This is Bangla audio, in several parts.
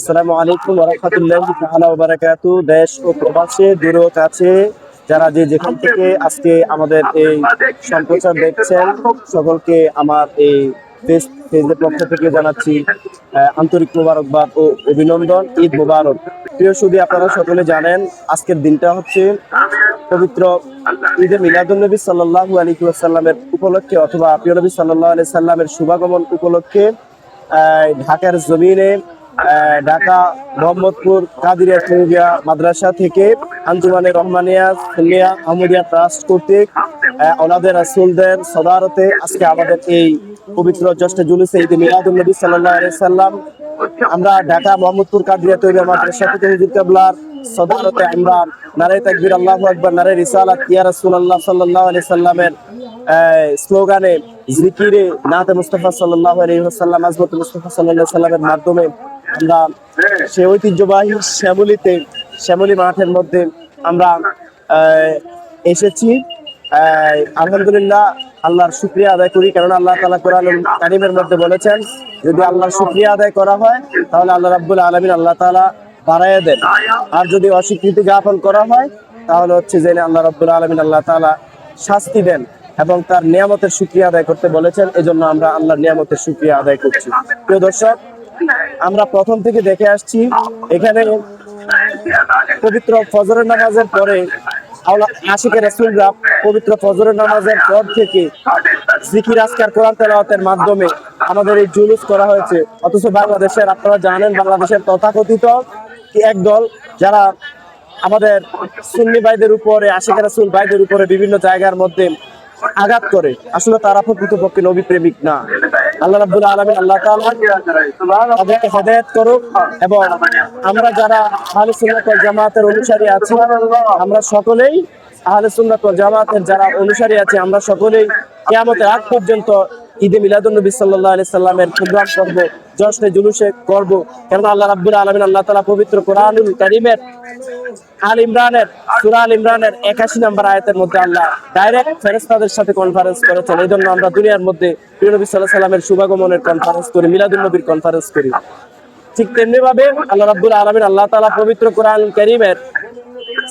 আসসালামু আলাইকুম ওয়া রাহমাতুল্লাহি তাআলা ওয়া বারাকাতুহু। দেশ ও প্রবাসে দূরে ও কাছে যারা যেখান থেকে আজকে আমাদের এই সম্প্রচার দেখছেন, সকলকে আমার এই পেজের পক্ষ থেকে জানাচ্ছি আন্তরিক মোবারকবাদ ও অভিনন্দন। ঈদ মোবারক। প্রিয় সুধী, আপনারা সকলে জানেন আজকের দিনটা হচ্ছে পবিত্র ঈদে মিলাদুন্নবী সাল্লাল্লাহু আলাইহি ওয়াসাল্লামের উপলক্ষে অথবা প্রিয় নবী সাল্লাল্লাহু আলাইহি সাল্লামের শুভাগমন উপলক্ষে ঢাকার জমিনে ঢাকা মোহাম্মদপুর কাদিরিয়া সুন্নিয়া মাদ্রাসা থেকে আঞ্জুমানে রহমানিয়া সুন্নিয়া আহমদিয়া ট্রাস্ট কর্তৃক ওলাদের রাসূলদের সদারতে আজকে আমাদের এই পবিত্র জ্যৈষ্ঠ জুলুসে ঈদে মিলাদুন্নবী সাল্লাল্লাহু আলাইহি সাল্লাম আমরা ঢাকা মোহাম্মদপুর কাদিরিয়া তৈরি মাদ্রাসা থেকে হুজুর কিবলার সদারতে আমরা নারে তাকবীর আল্লাহু আকবার নারে রিসালাত ইয়া রাসূলুল্লাহ সাল্লাল্লাহু আলাইহি সাল্লামের স্লোগানে জিকিরে নাতে মুস্তাফা সাল্লাল্লাহু আলাইহি ওয়াসাল্লাম আজমত মুস্তাফা সাল্লাল্লাহু আলাইহি সাল্লামের মাধ্যমে আমরা সেই ঐতিহ্যবাহী শ্যামলী মাঠের মধ্যে আমরা এসেছি। আলহামদুলিল্লাহ, আল্লাহর শুকরিয়া আদায় করি, কারণ আল্লাহ তাআলা কোরআনুল কারীমের মধ্যে বলেছেন যদি আল্লাহর শুকরিয়া আদায় করা হয় তাহলে আল্লাহ রাব্বুল আলামিন আল্লাহ তাআলা বাড়াইয়া দেন, আর যদি অস্বীকৃতি জ্ঞাপন করা হয় তাহলে হচ্ছে যে আল্লাহ রাব্বুল আলামিন আল্লাহ তাআলা শাস্তি দেন এবং তার নিয়ামতের শুকরিয়া আদায় করতে বলেছেন। এজন্য আমরা আল্লাহর নিয়ামতের শুকরিয়া আদায় করছি। প্রিয় দর্শক, আমরা প্রথম থেকে দেখে আসছি এখানে পবিত্র ফজরের নামাজের পরে আশিকের রাসূলরা পবিত্র ফজরের নামাজের পর থেকে জিকির আজকার কোরআন তেলাওয়াতের মাধ্যমে আমাদের এই জুলুস করা হয়েছে। অথচ বাংলাদেশের, আপনারা জানেন, বাংলাদেশের তথাকথিত একদল যারা আমাদের সুন্নি ভাইদের উপরে, আশিকের রাসূল ভাইদের উপরে বিভিন্ন জায়গার মধ্যে আঘাত করে, আসলে তারা প্রকৃতপক্ষে নবী প্রেমিক না। আল্লাহ রাব্বুল আলামিন আল্লাহ তাআলা তাদেরকে হেদায়েত করুক এবং আমরা যারা আহলে সুন্নাত ওয়াল জামাতের অনুসারী আছি, আমরা সকলেই আহলে সুন্নাত ওয়াল জামাতের যারা অনুসারী আছি, আমরা সকলেই কিয়ামতের আগ পর্যন্ত ঈদে মিলাদুন্নবী সাল্লাল্লাহু আলাইহি সাল্লামের প্রোগ্রাম করব, জশ্নে জুলুসে করব। কারণ আল্লাহ রাব্বুল আলামিন আল্লাহ তাআলা পবিত্র কোরআনুল কারীমের সূরা আল ইমরানের 81 নম্বর আয়াতের মধ্যে আল্লাহ ডাইরেক্ট ফেরেশতাদের সাথে কনফারেন্স করেছেন। এই জন্য আমরা দুনিয়ার মধ্যে প্রিয় নবী সাল্লাল্লাহু আলাইহি সাল্লামের শুভাগমনের কনফারেন্স করি, মিলাদুন্নবীর কনফারেন্স করি। ঠিক তেমনি ভাবে আল্লাহ রাব্বুল আলামিন আল্লাহ তাআলা পবিত্র কোরআনুল কারীমের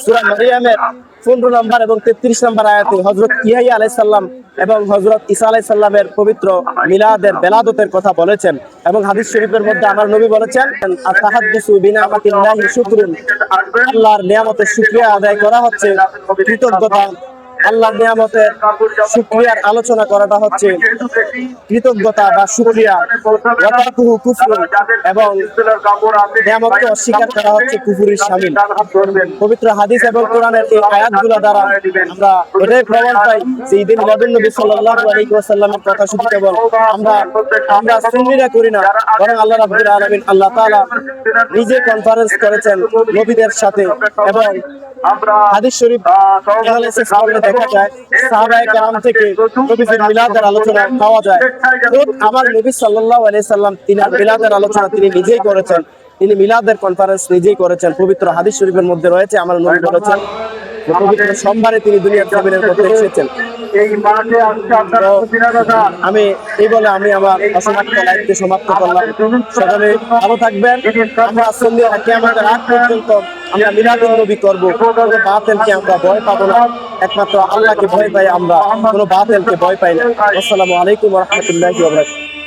সূরা মারইয়ামের 15 নম্বর এবং 33 নম্বর আয়াতে হযরত ইয়াহইয়া আলাইহিস সালাম এবং হযরত ঈসা আলাইহিস সালামের পবিত্র মিলাদের বেলাদতের কথা বলেছেন। এবং হাদিস শরীফের মধ্যে আমার নবী বলেছেন, আত-তাহাদ্দুসু বিনিআমাতিল্লাহি শুকরুন, আল্লাহর নিয়ামতের শুকরিয়া আদায় করা হচ্ছে কৃতজ্ঞতা। আল্লাহর নিয়ামতের শুকরিয়ার আলোচনা করাটা হচ্ছে কৃতজ্ঞতা বা শুকরিয়া। ওয়াতাকুহু কুফরুন, এবং নিয়ামতকে অস্বীকার করা হচ্ছে কুফরির শামিল। পবিত্র হাদিস এবং কোরআনের এই আয়াতগুলো দ্বারা আমরা এটাই প্রমাণ পাই যে ঈদে মিলাদুন্নবী সাল্লাল্লাহু আলাইহি ওয়াসাল্লামের কথা শুধু কেবল আমরা সুন্নিরা করি না, বরং আল্লাহ রাব্বুল আলামিন আল্লাহ তাআলা নিজে কনফারেন্স করেছেন নবীদের সাথে। এবং হাদিস শরীফ অ্যানালাইসিস করলে দেখা যায় সাহাবায়ে কেরাম থেকে নবীর মিলাদের আলোচনা পাওয়া যায়। আমার নবী সাল্লাল্লাহু আলাইহি সাল্লাম তিনি মিলাদের আলোচনা তিনি নিজেই করেছেন, তিনি মিলাদের কনফারেন্স নিজেই করেছেন। পবিত্র হাদিস শরীফের মধ্যে রয়েছে, আমার নবী বলেছেন পবিত্র সোমবারে তিনি দুনিয়ার জমিনের মধ্যে এসেছেন। আমি এই বলে আমি আমার অসমাপ্ত লাইফকে সমাপ্ত করলাম। সকলে ভালো থাকবেন। আমরা কিয়ামতের আগ পর্যন্ত আমরা মিলাদুন্নবী করব, কোনো বাতিলকে আমরা ভয় পাবো না, একমাত্র আল্লাহকে ভয় পাই আমরা, কোনো বাতিলকে ভয় পাই না। আসসালামু আলাইকুম ওয়া রাহমাতুল্লাহি ওয়া বারাকাতুহু।